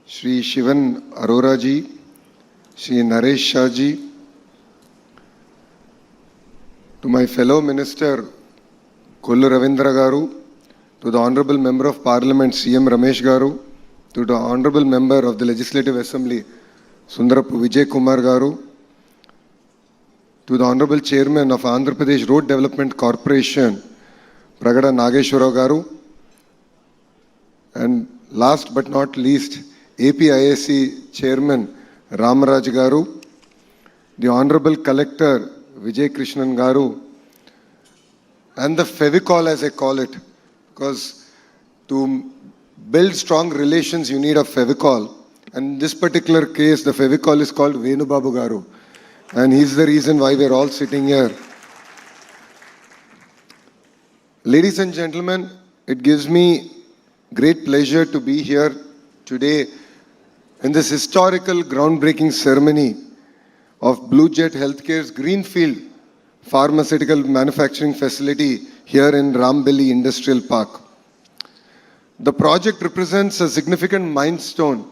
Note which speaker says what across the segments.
Speaker 1: Shri Shivan Arora ji, Shri Naresh Shah ji, to my fellow minister Kollu Ravindra Garu, to the Honorable Member of Parliament CM Ramesh Garu, to the Honorable Member of the Legislative Assembly Sundarappu Vijay Kumar Garu, to the Honorable Chairman of Andhra Pradesh Road Development Corporation Pragada Nageshwara Garu, and last but not least APIAC Chairman Ramaraj Garu, the Honorable Collector Vijay Krishnan Garu, and the Fevicol as I call it, because to build strong relations you need a Fevicol, and in this particular case the Fevicol is called Venubabu Garu, and he's the reason why we're all sitting here. Ladies and gentlemen, it gives me great pleasure to be here today in this historical groundbreaking ceremony of Blue Jet Healthcare's Greenfield Pharmaceutical Manufacturing Facility here in Rambeli Industrial Park. The project represents a significant milestone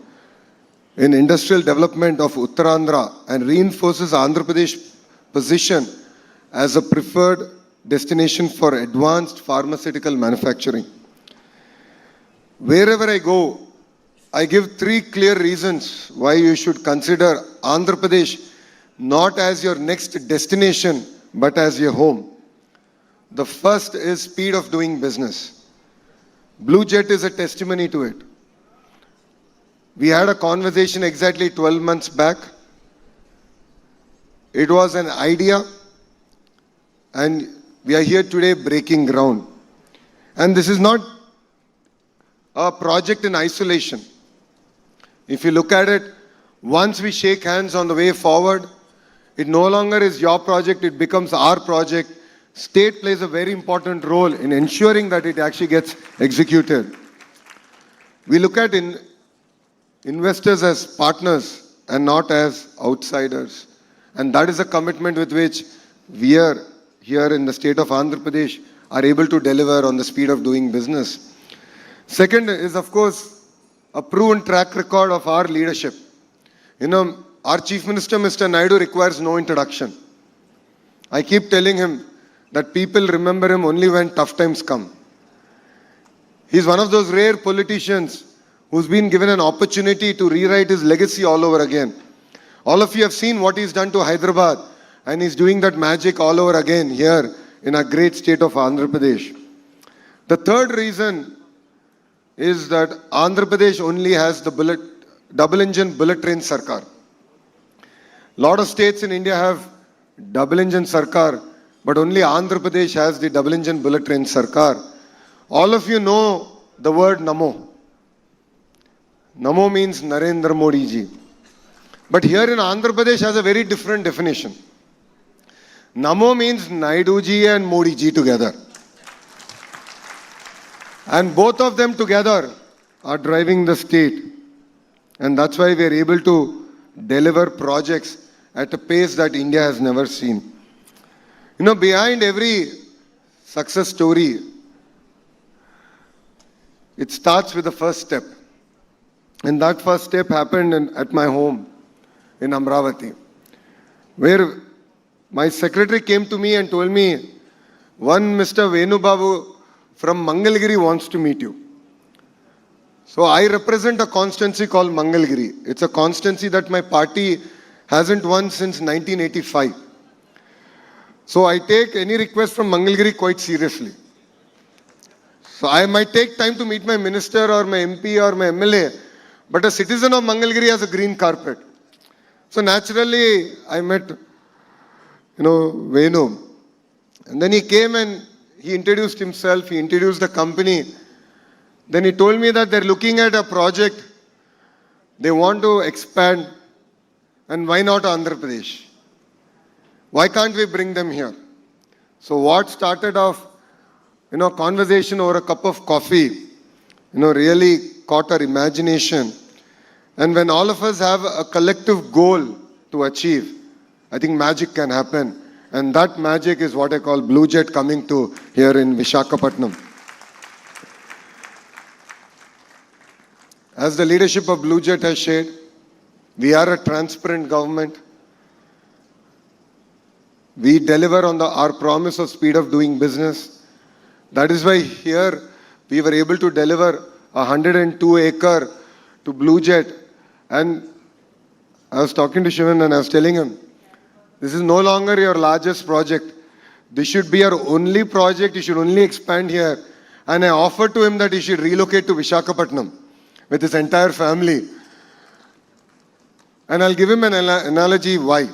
Speaker 1: in industrial development of Uttarandhra and reinforces Andhra Pradesh's position as a preferred destination for advanced pharmaceutical manufacturing. Wherever I go, I give 3 clear reasons why you should consider Andhra Pradesh not as your next destination, but as your home. The first is speed of doing business. Blue Jet is a testimony to it. We had a conversation exactly 12 months back. It was an idea, and we are here today breaking ground. And this is not a project in isolation. If you look at it, once we shake hands on the way forward, it no longer is your project, it becomes our project. State plays a very important role in ensuring that it actually gets executed. We look at investors as partners and not as outsiders. And that is a commitment with which we are here in the state of Andhra Pradesh are able to deliver on the speed of doing business. Second is, of course, a proven track record of our leadership. You know, our Chief Minister, Mr. Naidu, requires no introduction. I keep telling him that people remember him only when tough times come. He's one of those rare politicians who's been given an opportunity to rewrite his legacy all over again. All of you have seen what he's done to Hyderabad, and he's doing that magic all over again here in our great state of Andhra Pradesh. The third reason is that Andhra Pradesh only has the double-engine bullet train Sarkar. A lot of states in India have double-engine Sarkar, but only Andhra Pradesh has the double-engine bullet train Sarkar. All of you know the word Namo. Namo means Narendra Modi ji. But here in Andhra Pradesh has a very different definition. Namo means Naidu ji and Modi ji together. And both of them together are driving the state. And that's why we are able to deliver projects at a pace that India has never seen. You know, behind every success story, it starts with the first step. And that first step happened at my home in Amravati, where my secretary came to me and told me, one Mr. Venubabu from Mangalgiri wants to meet you. So I represent a constituency called Mangalgiri. It's a constituency that my party hasn't won since 1985. So I take any request from Mangalgiri quite seriously. So I might take time to meet my minister or my MP or my MLA, but a citizen of Mangalgiri has a green carpet. So naturally I met, Venu. And then he came and he introduced himself, he introduced the company. Then he told me that they're looking at a project, they want to expand, and why not Andhra Pradesh? Why can't we bring them here? So what started off, conversation over a cup of coffee, really caught our imagination. And when all of us have a collective goal to achieve, I think magic can happen. And that magic is what I call Blue Jet coming to here in Visakhapatnam. As the leadership of Blue Jet has shared, we are a transparent government. We deliver on our promise of speed of doing business. That is why here we were able to deliver 102-acre to Blue Jet. And I was talking to Shivan and I was telling him, this is no longer your largest project. This should be your only project. You should only expand here. And I offered to him that he should relocate to Visakhapatnam with his entire family. And I'll give him an analogy why.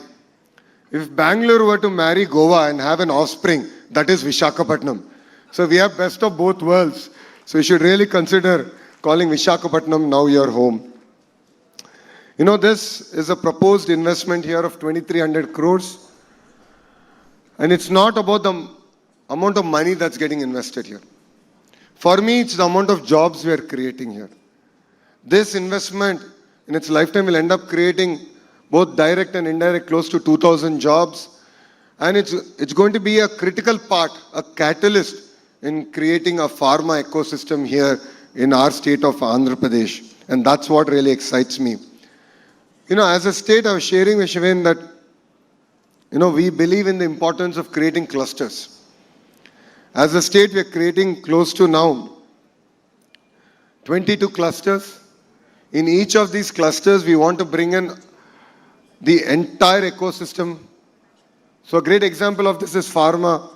Speaker 1: If Bangalore were to marry Goa and have an offspring, that is Visakhapatnam. So we have best of both worlds. So you should really consider calling Visakhapatnam now your home. You know, this is a proposed investment here of 2,300 crores. And it's not about the amount of money that's getting invested here. For me, it's the amount of jobs we are creating here. This investment in its lifetime will end up creating both direct and indirect close to 2,000 jobs. And it's going to be a critical part, a catalyst in creating a pharma ecosystem here in our state of Andhra Pradesh. And that's what really excites me. You know, as a state, I was sharing with Shivan that, you know, we believe in the importance of creating clusters. As a state, we are creating close to now 22 clusters. In each of these clusters, we want to bring in the entire ecosystem. So a great example of this is pharma.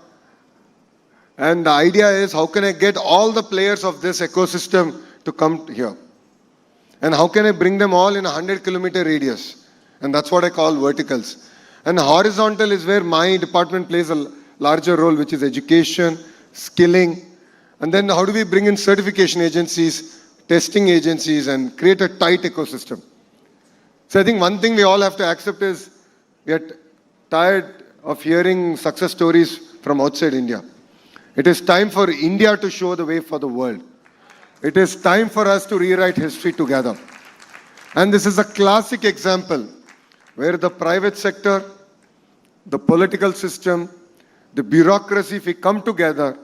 Speaker 1: And the idea is, how can I get all the players of this ecosystem to come here? And how can I bring them all in a 100-kilometer radius? And that's what I call verticals. And horizontal is where my department plays a larger role, which is education, skilling. And then how do we bring in certification agencies, testing agencies, and create a tight ecosystem? So I think one thing we all have to accept is we are tired of hearing success stories from outside India. It is time for India to show the way for the world. It is time for us to rewrite history together. And this is a classic example where the private sector, the political system, the bureaucracy, if we come together,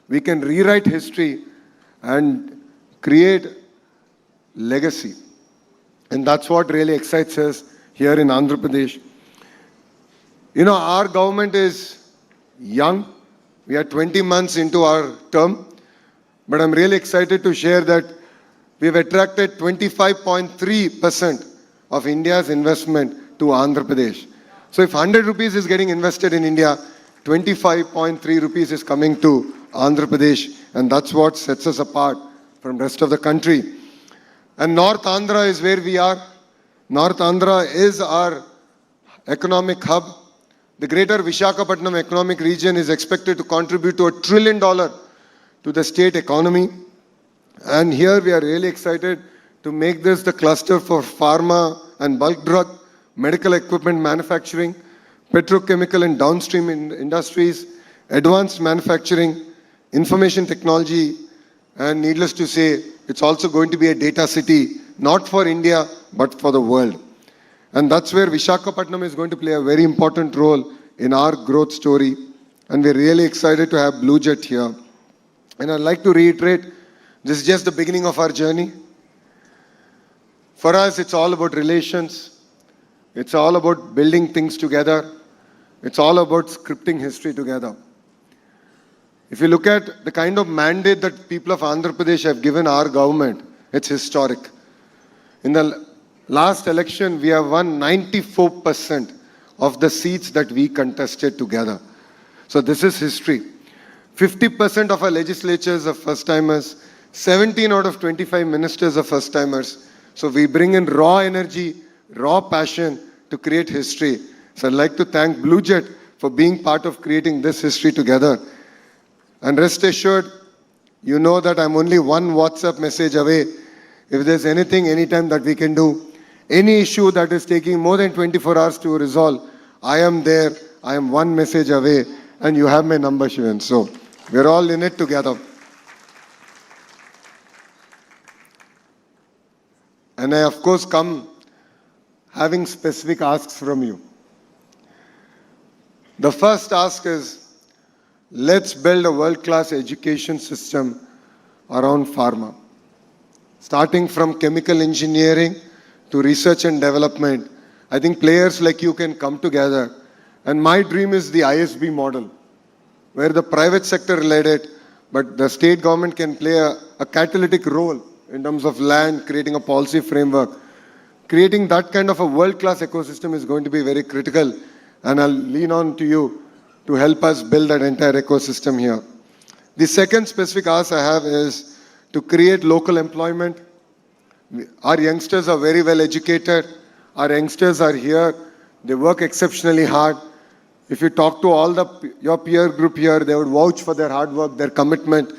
Speaker 1: we can rewrite history and create legacy. And that's what really excites us here in Andhra Pradesh. You know, our government is young. We are 20 months into our term. But I'm really excited to share that we've attracted 25.3% of India's investment to Andhra Pradesh. So if 100 rupees is getting invested in India, 25.3 rupees is coming to Andhra Pradesh. And that's what sets us apart from the rest of the country. And North Andhra is where we are. North Andhra is our economic hub. The greater Visakhapatnam economic region is expected to contribute to $1 trillion to the state economy. And here we are really excited to make this the cluster for pharma and bulk drug, medical equipment manufacturing, petrochemical and downstream industries, advanced manufacturing, information technology, and needless to say, it's also going to be a data city, not for India, but for the world. And that's where Visakhapatnam is going to play a very important role in our growth story. And we're really excited to have Blue Jet here. And I'd like to reiterate, this is just the beginning of our journey. For us, it's all about relations. It's all about building things together. It's all about scripting history together. If you look at the kind of mandate that people of Andhra Pradesh have given our government, it's historic. In the last election, we have won 94% of the seats that we contested together. So this is history. 50% of our legislatures are first-timers. 17 out of 25 ministers are first-timers. So we bring in raw energy, raw passion to create history. So I'd like to thank Blue Jet for being part of creating this history together. And rest assured, you know that I'm only one WhatsApp message away. If there's anything, anytime that we can do, any issue that is taking more than 24 hours to resolve, I am there. I am one message away. And you have my number, Shivan. So we're all in it together. And I, of course, come having specific asks from you. The first ask is, let's build a world-class education system around pharma. starting from chemical engineering to research and development. I think players like you can come together. And my dream is the ISB model, where the private sector led it, but the state government can play a catalytic role in terms of land, creating a policy framework. Creating that kind of a world-class ecosystem is going to be very critical, and I'll lean on to you to help us build that entire ecosystem here. The second specific ask I have is to create local employment. Our youngsters are very well educated. Our youngsters are here. They work exceptionally hard. If you talk to all your peer group here, they would vouch for their hard work, their commitment,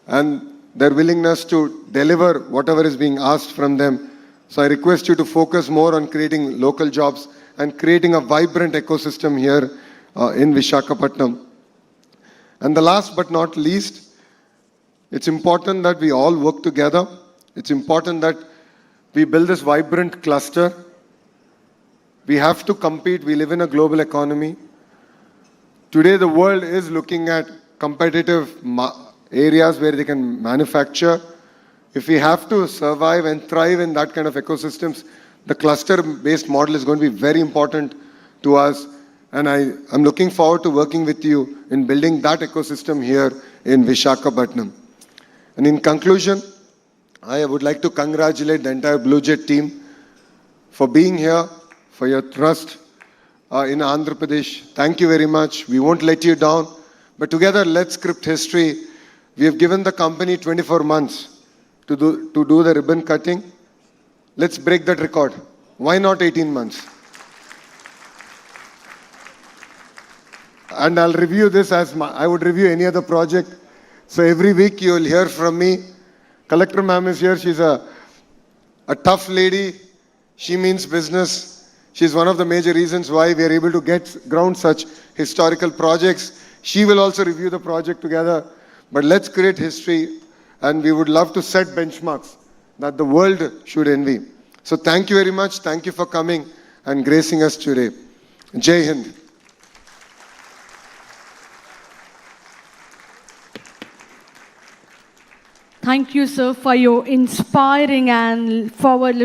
Speaker 1: and their willingness to deliver whatever is being asked from them. So I request you to focus more on creating local jobs and creating a vibrant ecosystem here in Visakhapatnam. And the last but not least, it's important that we all work together. It's important that we build this vibrant cluster. We have to compete. We live in a global economy. Today, the world is looking at competitive areas where they can manufacture. If we have to survive and thrive in that kind of ecosystems, the cluster-based model is going to be very important to us. And I'm looking forward to working with you in building that ecosystem here in Visakhapatnam. And in conclusion, I would like to congratulate the entire Blue Jet team for being here, for your trust in Andhra Pradesh. Thank you very much. We won't let you down. But together, let's script history. We have given the company 24 months to do the ribbon cutting. Let's break that record. Why not 18 months? And I'll review this as I would review any other project. So every week you will hear from me. Collector ma'am is here. She's a tough lady. She means business. She's one of the major reasons why we are able to get ground such historical projects. She will also review the project together. But let's create history, and we would love to set benchmarks that the world should envy. So thank you very much. Thank you for coming and gracing us today. Jai Hind.
Speaker 2: Thank you, sir, for your inspiring and forward